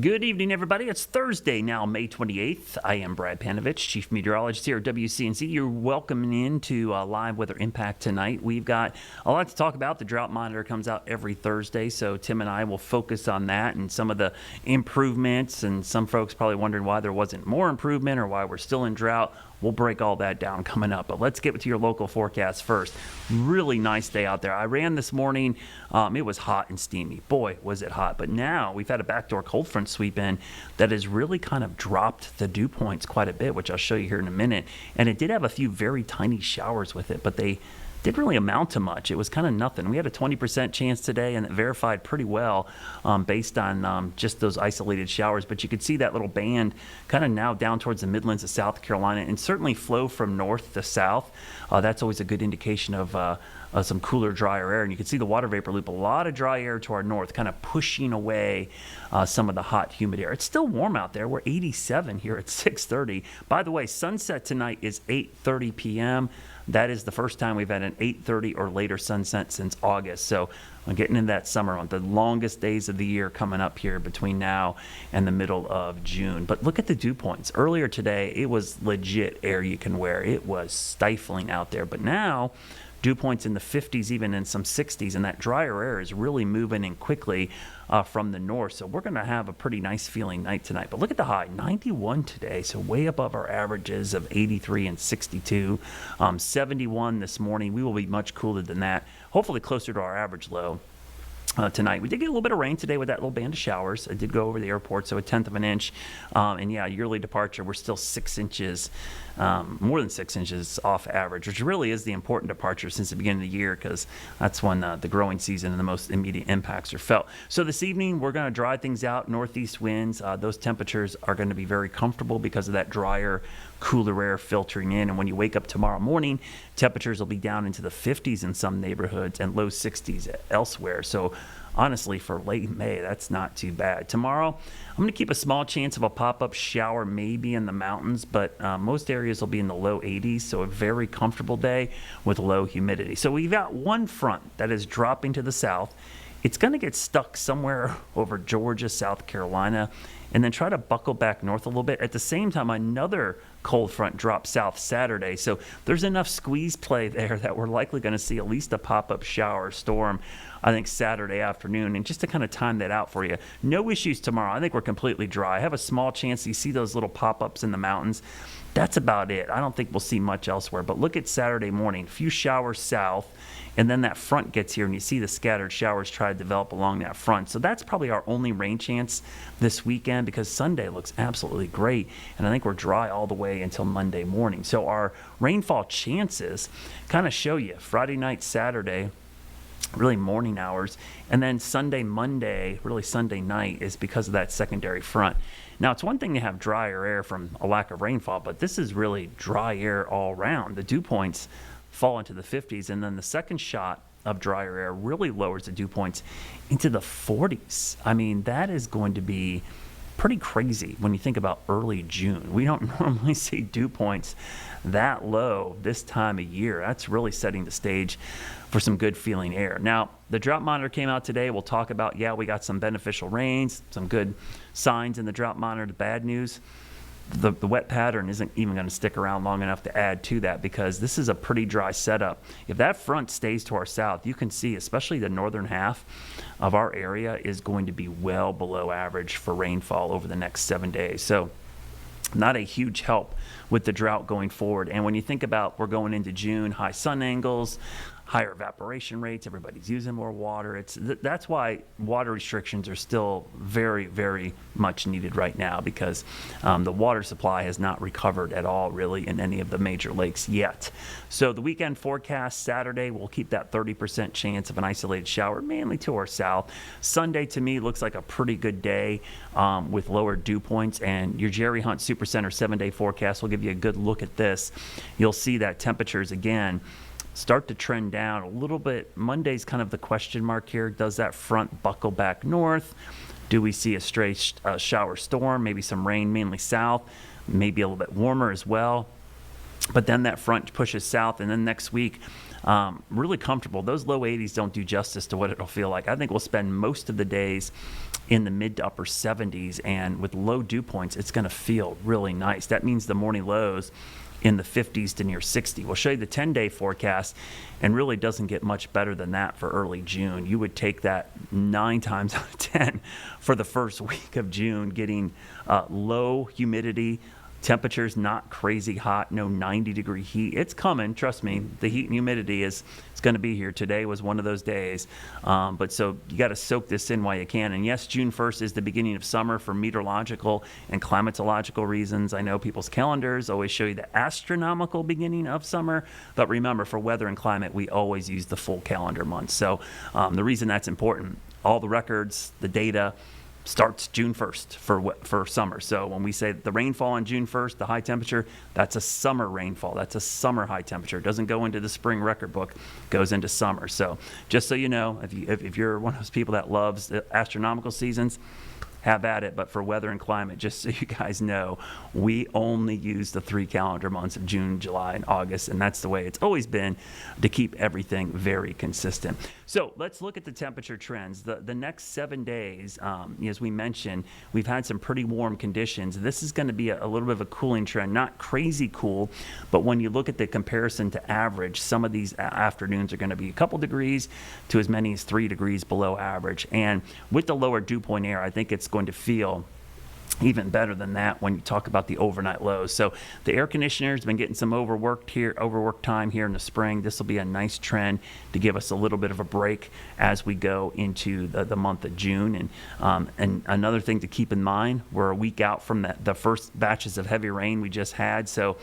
Good evening, everybody. It's Thursday now, May 28th. I am Brad Panvoich, Chief Meteorologist here at WCNC. You're welcoming into Live Weather Impact tonight. We've got a lot to talk about. The Drought Monitor comes out every Thursday, so Tim and I will focus on that and some of the improvements. And some folks probably wondering why there wasn't more improvement or why we're still in drought. We'll break all that down coming up, but let's get to your local forecast first. Really nice day out there. I ran this morning. It was hot and steamy. Boy, was it hot. But now we've had a backdoor cold front sweep in that has really kind of dropped the dew points quite a bit, which I'll show you here in a minute. And it did have a few very tiny showers with it, but they didn't really amount to much. It was kind of nothing. We had a 20% chance today, and it verified pretty well based on just those isolated showers. But you could see that little band kind of now down towards the Midlands of South Carolina, and certainly flow from north to south. That's always a good indication of some cooler, drier air. And you can see the water vapor loop, a lot of dry air to our north, kind of pushing away some of the hot, humid air. It's still warm out there. We're 87 here at 6:30. By the way, sunset tonight is 8:30 p.m. That is the first time we've had an 8:30 or later sunset since August. So I'm getting into that summer on the longest days of the year coming up here between now and the middle of June. But look at the dew points. Earlier today, it was legit air you can wear. It was stifling out there. But now, dew points in the 50s, even in some 60s, and that drier air is really moving in quickly from the north. So we're going to have a pretty nice feeling night tonight. But look at the high, 91 today, so way above our averages of 83 and 62. 71 this morning. We will be much cooler than that, hopefully closer to our average low. Tonight. We did get a little bit of rain today with that little band of showers. I did go over the airport, so 1/10 of an inch. And yeah, yearly departure, we're still 6 inches, more than 6 inches off average, which really is the important departure since the beginning of the year, because that's when the growing season and the most immediate impacts are felt. So this evening, we're going to dry things out, northeast winds. Those temperatures are going to be very comfortable because of that drier, cooler air filtering in. And when you wake up tomorrow morning, temperatures will be down into the 50s in some neighborhoods and low 60s elsewhere. So honestly, for late May, that's not too bad. Tomorrow, I'm going to keep a small chance of a pop-up shower maybe in the mountains, but most areas will be in the low 80s, so a very comfortable day with low humidity. So we've got one front that is dropping to the south. It's going to get stuck somewhere over Georgia, South Carolina, and then try to buckle back north a little bit. At the same time, another cold front drops south Saturday. So there's enough squeeze play there that we're likely going to see at least a pop-up shower storm, I think, Saturday afternoon. And just to kind of time that out for you, no issues tomorrow. I think we're completely dry. I have a small chance you see those little pop-ups in the mountains. That's about it. I don't think we'll see much elsewhere. But look at Saturday morning, a few showers south, and then that front gets here, and you see the scattered showers try to develop along that front. So that's probably our only rain chance this weekend, because Sunday looks absolutely great, and I think we're dry all the way until Monday morning. So our rainfall chances kind of show you Friday night, Saturday, really morning hours, and then Sunday, Monday, really Sunday night is because of that secondary front. Now, it's one thing to have drier air from a lack of rainfall, but this is really dry air all around. The dew points fall into the 50s, and then the second shot of drier air really lowers the dew points into the 40s. I mean, that is going to be pretty crazy when you think about early June. We don't normally see dew points that low this time of year. That's really setting the stage for some good feeling air. Now, the drought monitor came out today. We'll talk about, we got some beneficial rains, some good signs in the drought monitor. The bad news, the wet pattern isn't even going to stick around long enough to add to that, because this is a pretty dry setup. If that front stays to our south, you can see especially the northern half of our area is going to be well below average for rainfall over the next 7 days. So not a huge help with the drought going forward. And when you think about we're going into June, high sun angles, higher evaporation rates, everybody's using more water. That's why water restrictions are still very, very much needed right now, because the water supply has not recovered at all really in any of the major lakes yet. So the weekend forecast, Saturday, we'll keep that 30% chance of an isolated shower, mainly to our south. Sunday, to me, looks like a pretty good day with lower dew points, and your Jerry Hunt Supercenter 7-day forecast will give you a good look at this. You'll see that temperatures, again, start to trend down a little bit. Monday's kind of the question mark here. Does that front buckle back north? Do we see a stray shower storm, maybe some rain, mainly south, maybe a little bit warmer as well? But then that front pushes south, and then next week, really comfortable. Those low 80s don't do justice to what it'll feel like. I think we'll spend most of the days in the mid to upper 70s, and with low dew points, it's going to feel really nice. That means the morning lows in the 50s to near 60. We'll show you the 10-day forecast, and really doesn't get much better than that for early June. You would take that 9 times out of 10 for the first week of June, getting low humidity, temperatures not crazy hot, no 90-degree heat. It's coming, trust me. The heat and humidity is going to be here. Today was one of those days. But so you got to soak this in while you can. And yes, June 1st is the beginning of summer for meteorological and climatological reasons. I know people's calendars always show you the astronomical beginning of summer, but remember, for weather and climate, we always use the full calendar month. So the reason that's important, all the records, the data, starts June 1st for summer. So when we say the rainfall on June 1st, the high temperature, that's a summer rainfall. That's a summer high temperature. It doesn't go into the spring record book, it goes into summer. So just so you know, if you're one of those people that loves the astronomical seasons, have at it. But for weather and climate, just so you guys know, we only use the 3 calendar months of June, July, and August, and that's the way it's always been to keep everything very consistent. So let's look at the temperature trends. The next 7 days, as we mentioned, we've had some pretty warm conditions. This is going to be a little bit of a cooling trend, not crazy cool, but when you look at the comparison to average, some of these afternoons are going to be a couple degrees to as many as 3 degrees below average. And with the lower dew point air, I think it's going to feel even better than that when you talk about the overnight lows. So the air conditioner's been getting some overworked time here in the spring. This will be a nice trend to give us a little bit of a break as we go into the month of June. And another thing to keep in mind, we're a week out from the first batches of heavy rain we just had. So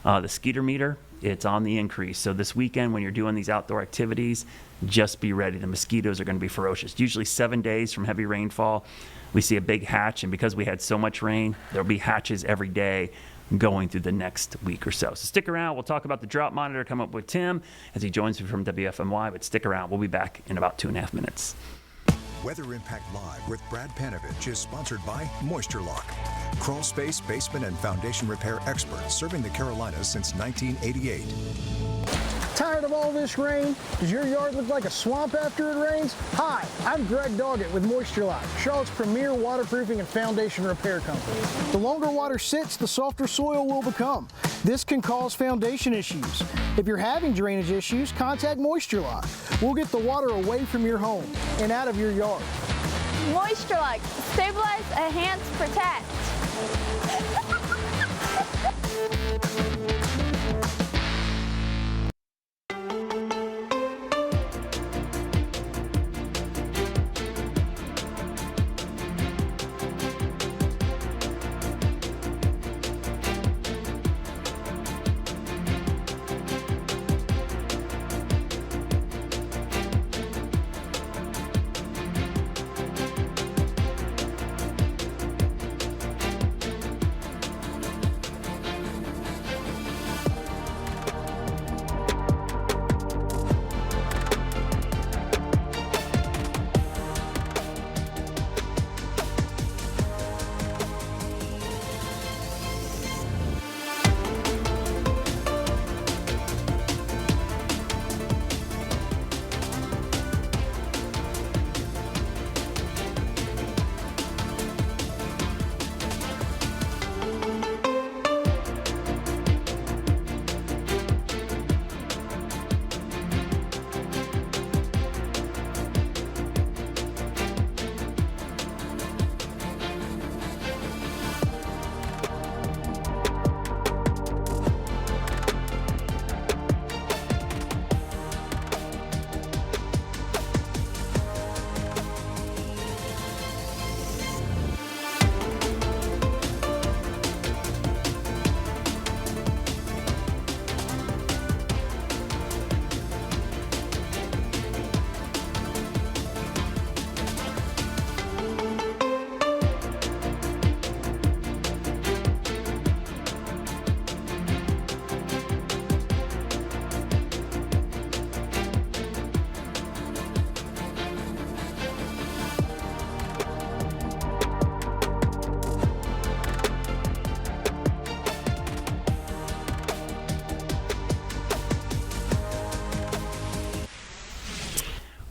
the skeeter meter, it's on the increase. So this weekend, when you're doing these outdoor activities, just be ready. The mosquitoes are going to be ferocious. Usually 7 days from heavy rainfall, we see a big hatch, and because we had so much rain, there'll be hatches every day going through the next week or so. So stick around. We'll talk about the drought monitor, come up with Tim as he joins me from WFMY, but stick around. We'll be back in about 2.5 minutes. Weather Impact Live with Brad Panvoich is sponsored by Moisture Lock, crawl space, basement, and foundation repair experts serving the Carolinas since 1988. Tired of all this rain? Does your yard look like a swamp after it rains? Hi, I'm Greg Doggett with Moisture Lock, Charlotte's premier waterproofing and foundation repair company. The longer water sits, the softer soil will become. This can cause foundation issues. If you're having drainage issues, contact Moisture Lock. We'll get the water away from your home and out of your yard. Moisture Lock, stabilize, enhance, protect.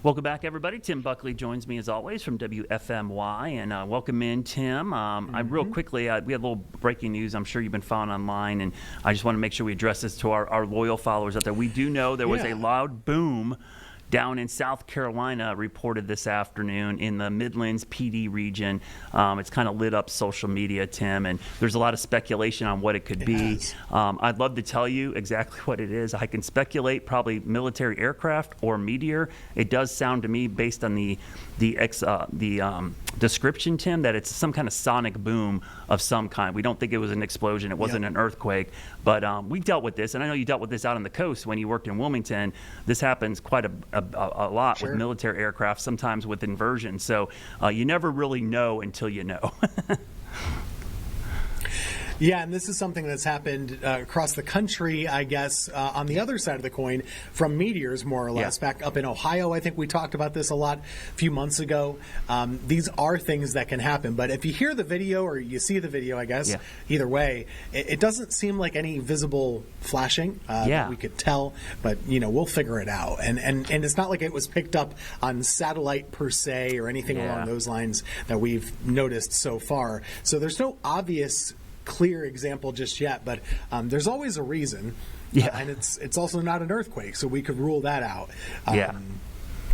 Welcome back, everybody. Tim Buckley joins me as always from WFMY, and welcome in, Tim. I real quickly, we had a little breaking news. I'm sure you've been following online, and I just want to make sure we address this to our loyal followers out there. We do know there was a loud boom down in South Carolina reported this afternoon in the Midlands PD region. It's kind of lit up social media, Tim, and there's a lot of speculation on what it could be. I'd love to tell you exactly what it is. I can speculate probably military aircraft or meteor. It does sound to me, based on the description, Tim, that it's some kind of sonic boom of some kind. We don't think it was an explosion. It wasn't an earthquake, but we dealt with this, and I know you dealt with this out on the coast when you worked in Wilmington. This happens quite a lot with military aircraft, sometimes with inversion. So you never really know until you know. Yeah, and this is something that's happened across the country, I guess, on the other side of the coin from meteors, more or less. Back up in Ohio, I think we talked about this a lot a few months ago. These are things that can happen. But if you hear the video or you see the video, I guess, either way, it doesn't seem like any visible flashing that we could tell. But, we'll figure it out. And it's not like it was picked up on satellite per se or anything along those lines that we've noticed so far. So there's no obvious clear example just yet, but there's always a reason, and it's also not an earthquake, so we could rule that out.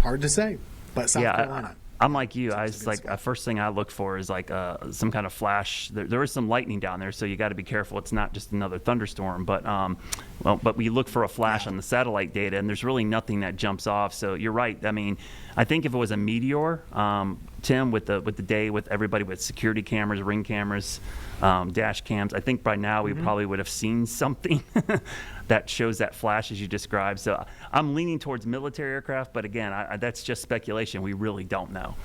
Hard to say, but South Carolina. I'm like you. I was like, first thing I look for is like some kind of flash. There is some lightning down there, so you got to be careful. It's not just another thunderstorm, but we look for a flash on the satellite data, and there's really nothing that jumps off. So you're right. I mean, I think if it was a meteor, Tim, with the day with everybody with security cameras, ring cameras, dash cams, I think by now we probably would have seen something that shows that flash as you described. So I'm leaning towards military aircraft, but again, that's just speculation. We really don't know.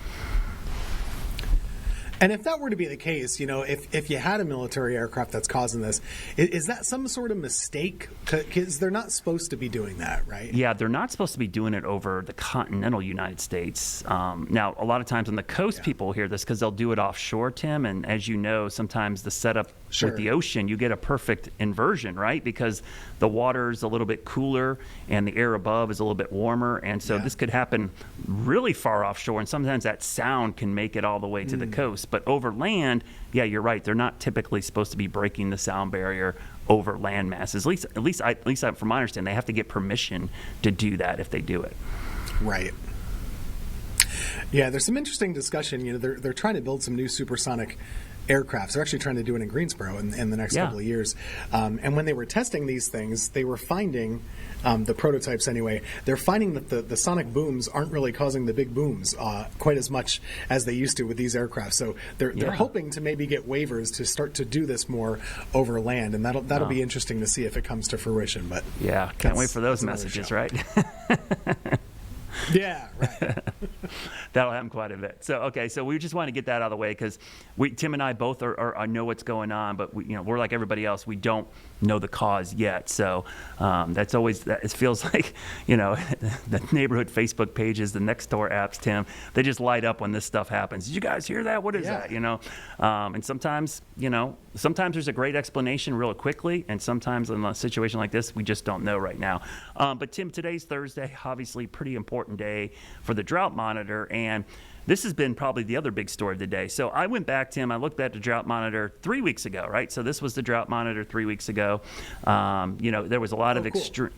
And if that were to be the case, if you had a military aircraft that's causing this, is that some sort of mistake? Because they're not supposed to be doing that, right? Yeah, they're not supposed to be doing it over the continental United States. Now, a lot of times on the coast, people hear this because they'll do it offshore, Tim. And as you know, sometimes the setup with the ocean, you get a perfect inversion, right? Because the water's a little bit cooler and the air above is a little bit warmer. And so this could happen really far offshore. And sometimes that sound can make it all the way to the coast. But over land, you're right. They're not typically supposed to be breaking the sound barrier over land masses. At least from my understanding, they have to get permission to do that if they do it. Right. Yeah, there's some interesting discussion. They're trying to build some new supersonic aircrafts. They're actually trying to do it in Greensboro in the next couple of years. And when they were testing these things, they were finding, the prototypes anyway, they're finding that the sonic booms aren't really causing the big booms quite as much as they used to with these aircraft. So they're hoping to maybe get waivers to start to do this more over land, and that'll be interesting to see if it comes to fruition. But can't wait for those messages, right? Yeah, right. That'll happen quite a bit. So we just want to get that out of the way because Tim and I both are know what's going on, but we're like everybody else. We don't know the cause yet. So that's always that. It feels like the neighborhood Facebook pages, the next door apps, Tim. They just light up when this stuff happens. Did you guys hear that? What is that? And sometimes there's a great explanation real quickly, and sometimes in a situation like this, we just don't know right now. But Tim, today's Thursday, obviously pretty important day for the drought monitor, and this has been probably the other big story of the day. So I went back, Tim, I looked at the drought monitor 3 weeks ago, right? So this was the drought monitor 3 weeks ago. There was a lot of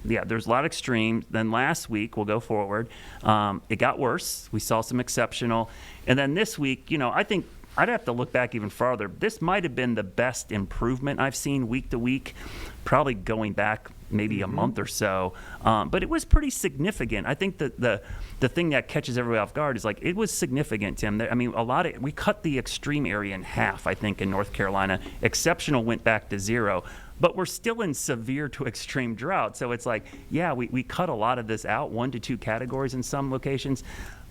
there's a lot of extreme. Then last week, we'll go forward, it got worse. We saw some exceptional. And then this week, I think I'd have to look back even farther. This might have been the best improvement I've seen week to week, probably going back maybe a month or so. But it was pretty significant. I think that the thing that catches everybody off guard is it was significant, Tim. I mean, we cut the extreme area in half, I think, in North Carolina. Exceptional went back to 0. But we're still in severe to extreme drought. So it's we cut a lot of this out, 1 to 2 categories in some locations,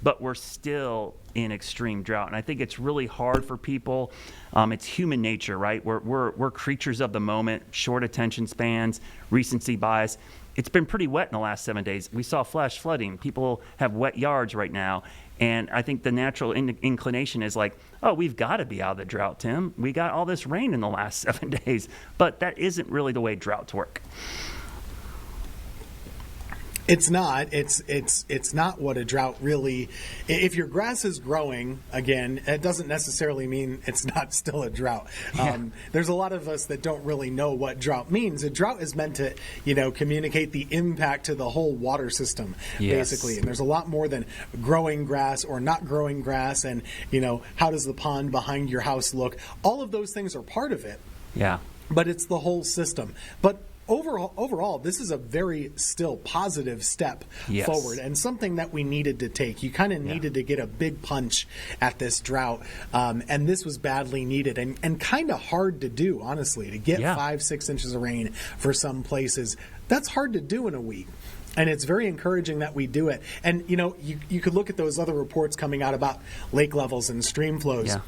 but we're still in extreme drought. And I think it's really hard for people. It's human nature, right? We're creatures of the moment, short attention spans, recency bias. It's been pretty wet in the last 7 days. We saw flash flooding. People have wet yards right now. And I think the natural inclination is we've got to be out of the drought, Tim. We got all this rain in the last 7 days. But that isn't really the way droughts work. It's not. It's not what a drought really. If your grass is growing again, it doesn't necessarily mean it's not still a drought. There's a lot of us that don't really know what drought means. A drought is meant to, communicate the impact to the whole water system, basically. And there's a lot more than growing grass or not growing grass, and how does the pond behind your house look? All of those things are part of it. Yeah. But it's the whole system. But overall, this is a very still positive step forward, and something that we needed to take. You kind of needed to get a big punch at this drought, and this was badly needed and kind of hard to do, honestly, to get 5-6 inches of rain for some places. That's hard to do in a week. And it's very encouraging that we do it. And, you could look at those other reports coming out about lake levels and stream flows. Yeah.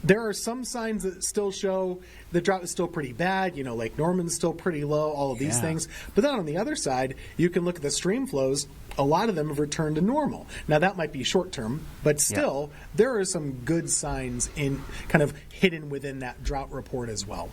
There are some signs that still show the drought is still pretty bad. Lake Norman's still pretty low, all of these things. But then on the other side, you can look at the stream flows. A lot of them have returned to normal. Now, that might be short term, but still, there are some good signs in kind of hidden within that drought report as well.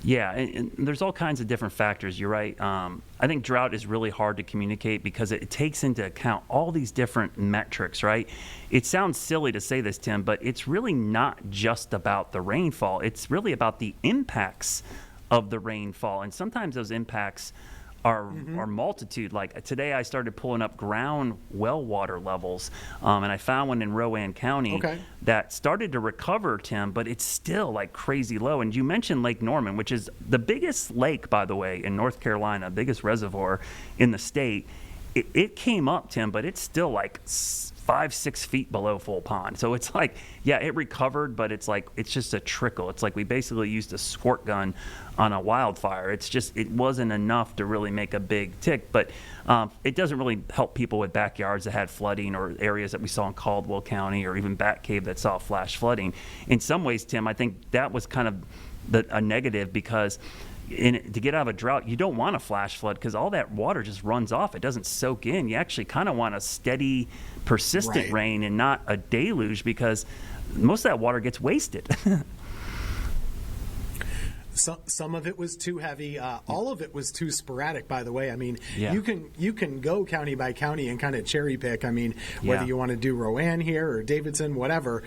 Yeah, and there's all kinds of different factors. You're right. I think drought is really hard to communicate because it takes into account all these different metrics, right? It sounds silly to say this, Tim, but it's really not just about the rainfall. It's really about the impacts of the rainfall. And sometimes those impacts are multitude. Like today I started pulling up ground well water levels, and I found one in Rowan County that started to recover, Tim, but it's still like crazy low. And you mentioned Lake Norman, which is the biggest lake, by the way, in North Carolina, biggest reservoir in the state. It came up, Tim, but it's still like 5-6 feet below full pond. So it's like, it recovered, but it's just a trickle. It's like we basically used a squirt gun on a wildfire. It wasn't enough to really make a big tick, but it doesn't really help people with backyards that had flooding or areas that we saw in Caldwell County or even Bat Cave that saw flash flooding. In some ways, Tim, I think that was kind of a negative because to get out of a drought, you don't want a flash flood because all that water just runs off. It doesn't soak in. You actually kind of want a steady, persistent rain and not a deluge because most of that water gets wasted. Some of it was too heavy. All of it was too sporadic, by the way. I mean, you can go county by county and kind of cherry pick. I mean, whether you want to do Rowan here or Davidson, whatever.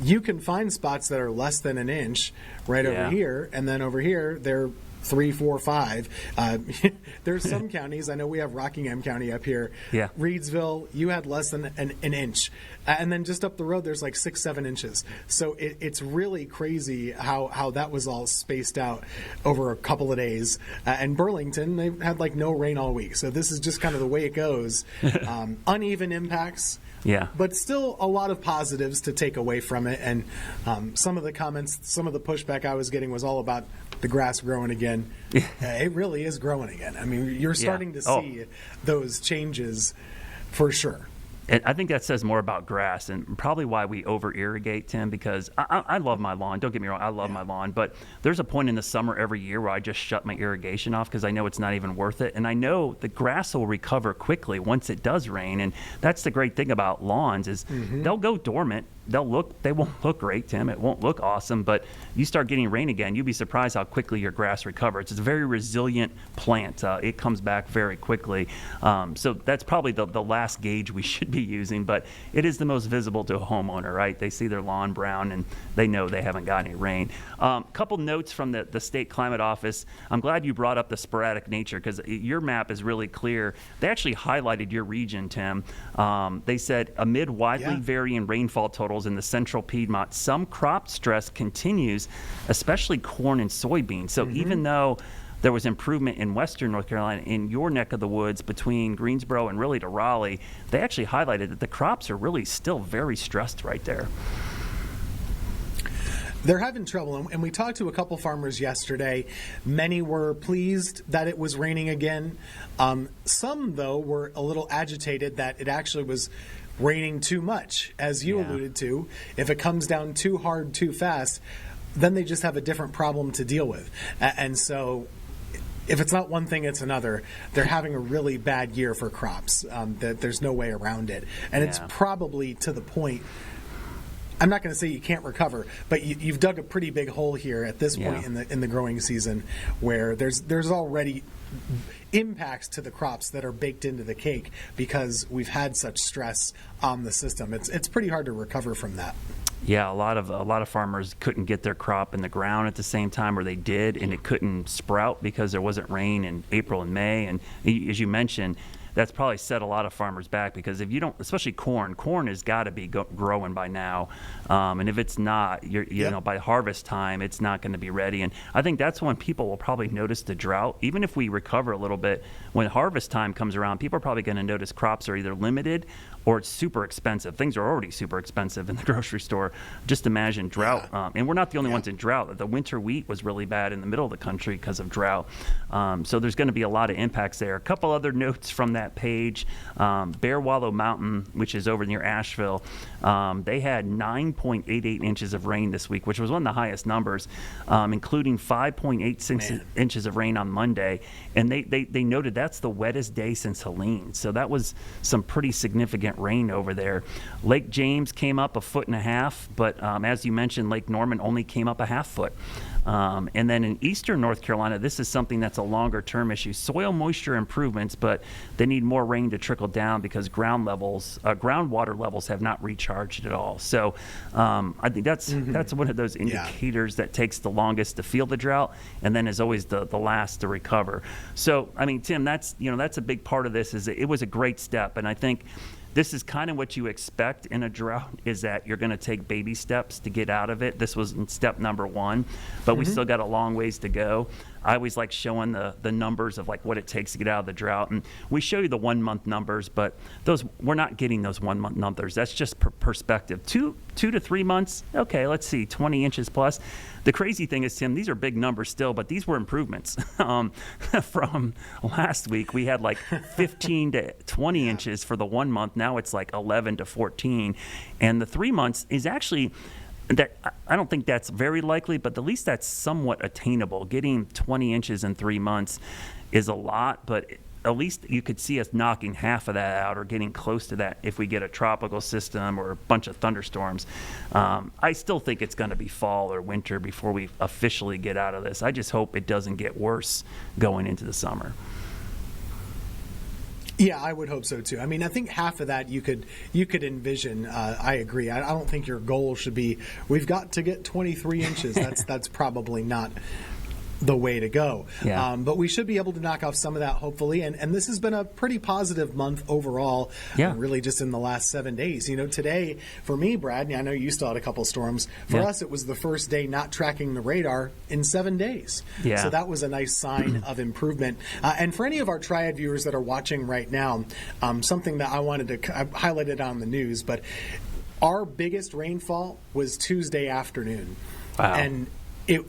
You can find spots that are less than an inch over here, and then over here they're 3, 4, 5. There's some counties. I know we have Rockingham County up here. Yeah. Reidsville, you had less than an inch, and then just up the road there's like 6, 7 inches. So it's really crazy how that was all spaced out over a couple of days. And Burlington, they've had like no rain all week. So this is just kind of the way it goes. Uneven impacts. Yeah. But still a lot of positives to take away from it. And some of the comments, some of the pushback I was getting was all about the grass growing again. It really is growing again. I mean, you're starting to see those changes for sure. And I think that says more about grass and probably why we over-irrigate, Tim, because I love my lawn. Don't get me wrong, I love my lawn. But there's a point in the summer every year where I just shut my irrigation off because I know it's not even worth it. And I know the grass will recover quickly once it does rain. And that's the great thing about lawns is they'll go dormant. They won't look great, Tim. It won't look awesome, but you start getting rain again, you'll be surprised how quickly your grass recovers. It's a very resilient plant. It comes back very quickly. So that's probably the last gauge we should be using, but it is the most visible to a homeowner, right? They see their lawn brown and they know they haven't got any rain. Couple notes from the State Climate Office. I'm glad you brought up the sporadic nature because your map is really clear. They actually highlighted your region, Tim. They said amid widely varying rainfall totals in the central Piedmont, some crop stress continues, especially corn and soybeans. So even though there was improvement in western North Carolina, in your neck of the woods between Greensboro and really to Raleigh, they actually highlighted that the crops are really still very stressed right there. They're having trouble, and we talked to a couple farmers yesterday. Many were pleased that it was raining again. Some, though, were a little agitated that it actually was raining too much, as you alluded to. If it comes down too hard, too fast, then they just have a different problem to deal with. And so if it's not one thing, it's another. They're having a really bad year for crops. There's no way around it. And it's probably to the point I'm not going to say you can't recover, but you've dug a pretty big hole here at this point in the growing season, where there's already impacts to the crops that are baked into the cake because we've had such stress on the system. It's pretty hard to recover from that. Yeah, a lot of farmers couldn't get their crop in the ground at the same time, or they did, and it couldn't sprout because there wasn't rain in April and May. And as you mentioned, that's probably set a lot of farmers back, because if you don't, especially corn has got to be growing by now, and if it's not, you know, by harvest time, it's not going to be ready. And I think that's when people will probably notice the drought. Even if we recover a little bit, when harvest time comes around, people are probably going to notice crops are either limited or it's super expensive. Things are already super expensive in the grocery store. Just imagine drought. And we're not the only ones in drought. The winter wheat was really bad in the middle of the country because of drought. So there's going to be a lot of impacts there. A couple other notes from that page. Bear Wallow Mountain, which is over near Asheville, they had 9.88 inches of rain this week, which was one of the highest numbers, including 5.86 inches of rain on Monday. And they noted that's the wettest day since Helene. So that was some pretty significant rain over there. Lake James came up 1.5 feet, but as you mentioned, Lake Norman only came up 0.5 foot. And then in eastern North Carolina, this is something that's a longer term issue. Soil moisture improvements, but they need more rain to trickle down because groundwater levels have not recharged at all. So I think that's one of those indicators that takes the longest to feel the drought, and then is always the last to recover. So I mean, Tim, that's a big part of this. Is it was a great step, and I think this is kind of what you expect in a drought, is that you're going to take baby steps to get out of it. This was step number one, but we still got a long ways to go. I always like showing the numbers of like what it takes to get out of the drought. And we show you the 1 month numbers, but we're not getting those 1 month numbers. That's just perspective. 2 to 3 months, okay, let's see, 20 inches plus. The crazy thing is, Tim, these are big numbers still, but these were improvements. From last week, we had like 15 to 20 inches for the 1 month. Now it's like 11 to 14. And the 3 months is actually, that I don't think that's very likely, but at least that's somewhat attainable. Getting 20 inches in 3 months is a lot, but at least you could see us knocking half of that out or getting close to that if we get a tropical system or a bunch of thunderstorms. I still think it's going to be fall or winter before we officially get out of this. I just hope it doesn't get worse going into the summer. Yeah, I would hope so too. I mean, I think half of that you could envision. I agree. I don't think your goal should be we've got to get 23 inches. That's probably not the way to go. Yeah. But we should be able to knock off some of that, hopefully. And this has been a pretty positive month overall, really just in the last 7 days. You know, today, for me, Brad, I know you still had a couple storms. For us, it was the first day not tracking the radar in 7 days. Yeah. So that was a nice sign of improvement. And for any of our Triad viewers that are watching right now, something that I wanted to highlight it on the news, but our biggest rainfall was Tuesday afternoon. Wow. And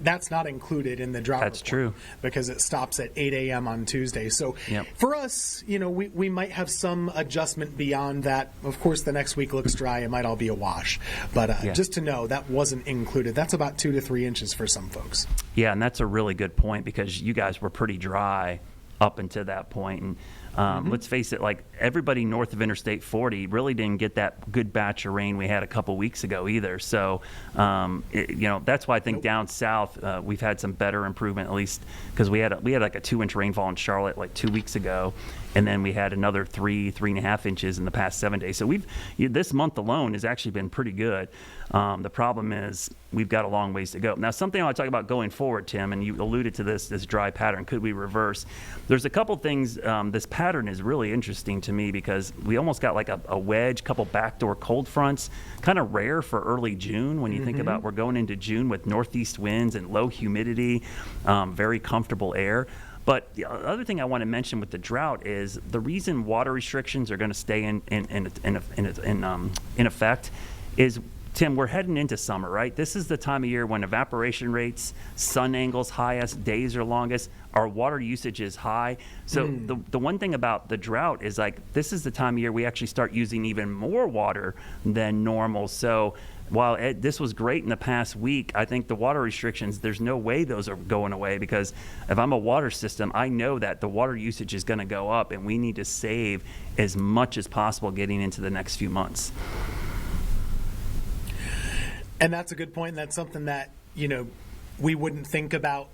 that's not included in the drought That's report true. because it stops at 8 a.m. on Tuesday. So for us, you know, we might have some adjustment beyond that. Of course, the next week looks dry. It might all be a wash. But just to know, that wasn't included. That's about 2 to 3 inches for some folks. Yeah, and that's a really good point because you guys were pretty dry up until that point. And let's face it, like everybody north of Interstate 40 really didn't get that good batch of rain we had a couple weeks ago either. So, that's why I think down south we've had some better improvement, at least because we had like a 2 inch rainfall in Charlotte like 2 weeks ago. And then we had another 3.5 inches in the past 7 days. So this month alone has actually been pretty good. The problem is we've got a long ways to go. Now, something I want to talk about going forward, Tim, and you alluded to this dry pattern. Could we reverse? There's a couple things. This pattern is really interesting to me because we almost got like a wedge, couple backdoor cold fronts, kind of rare for early June when you think about we're going into June with northeast winds and low humidity, very comfortable air. But the other thing I want to mention with the drought is the reason water restrictions are going to stay in effect is, Tim, we're heading into summer, right? This is the time of year when evaporation rates, sun angles highest, days are longest, our water usage is high. So the one thing about the drought is like this is the time of year we actually start using even more water than normal. So while this was great in the past week, I think the water restrictions, there's no way those are going away because if I'm a water system, I know that the water usage is going to go up and we need to save as much as possible getting into the next few months. And that's a good point. And that's something that, we wouldn't think about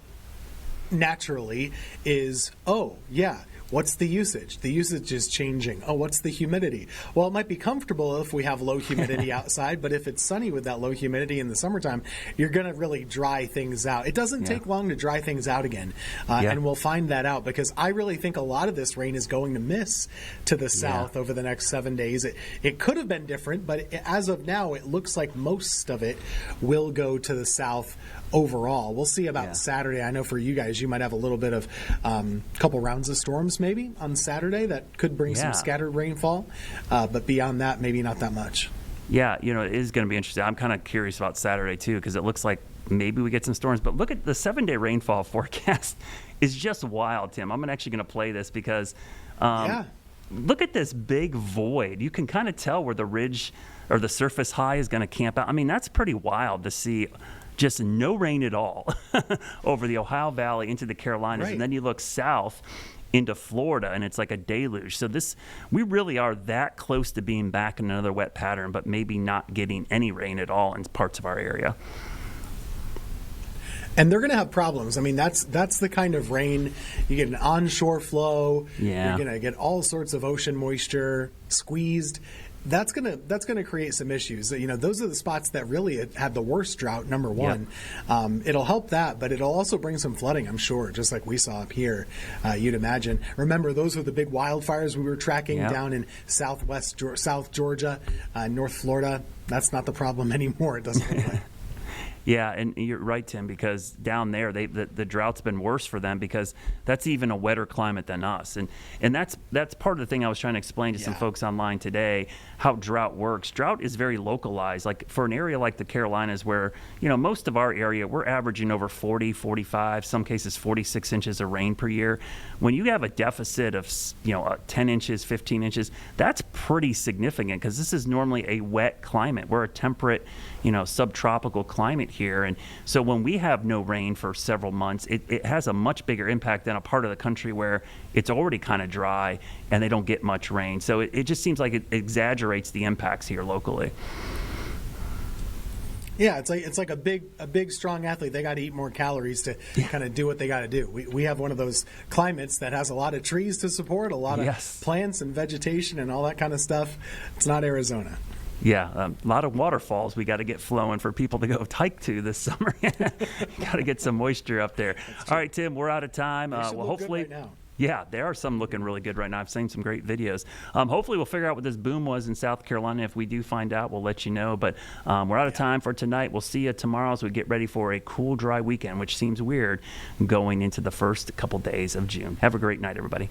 naturally is, oh, yeah, what's the usage? The usage is changing. Oh, what's the humidity? Well, it might be comfortable if we have low humidity outside, but if it's sunny with that low humidity in the summertime, you're going to really dry things out. It doesn't take long to dry things out again, and we'll find that out because I really think a lot of this rain is going to miss to the south over the next 7 days. It could have been different, but as of now, it looks like most of it will go to the south overall. We'll see about Saturday. I know for you guys, you might have a little bit of couple rounds of storms maybe on Saturday that could bring some scattered rainfall. But beyond that, maybe not that much. Yeah, it is going to be interesting. I'm kind of curious about Saturday too because it looks like maybe we get some storms. But look at the 7-day rainfall forecast is just wild, Tim. I'm actually going to play this because look at this big void. You can kind of tell where the ridge or the surface high is going to camp out. I mean, that's pretty wild to see. Just no rain at all over the Ohio Valley into the Carolinas. Right. And then you look south into Florida, and it's like a deluge. So we really are that close to being back in another wet pattern, but maybe not getting any rain at all in parts of our area. And they're going to have problems. I mean, that's the kind of rain. You get an onshore flow. Yeah. You're going to get all sorts of ocean moisture squeezed. That's gonna create some issues. Those are the spots that really had the worst drought. Number one, it'll help that, but it'll also bring some flooding. I'm sure, just like we saw up here. You'd imagine. Remember, those were the big wildfires we were tracking down in South Georgia, North Florida. That's not the problem anymore. It doesn't look like. Yeah, and you're right, Tim, because down there the drought's been worse for them because that's even a wetter climate than us. And that's part of the thing I was trying to explain to some folks online today, how drought works. Drought is very localized. Like for an area like the Carolinas where, most of our area, we're averaging over 40, 45, some cases 46 inches of rain per year. When you have a deficit of, 10 inches, 15 inches, that's pretty significant because this is normally a wet climate. We're a temperate, subtropical climate here. And so when we have no rain for several months, it has a much bigger impact than a part of the country where it's already kind of dry and they don't get much rain. So it just seems like it exaggerates the impacts here locally. Yeah, it's like a big strong athlete. They got to eat more calories to kind of do what they got to do. We have one of those climates that has a lot of trees to support, a lot of plants and vegetation and all that kind of stuff. It's not Arizona. Yeah, a lot of waterfalls we got to get flowing for people to go hike to this summer. Got to get some moisture up there. All right, Tim, we're out of time. Well, hopefully, right now. Yeah, there are some looking really good right now. I've seen some great videos. Hopefully we'll figure out what this boom was in South Carolina. If we do find out, we'll let you know. But we're out of time for tonight. We'll see you tomorrow as we get ready for a cool, dry weekend, which seems weird going into the first couple days of June. Have a great night, everybody.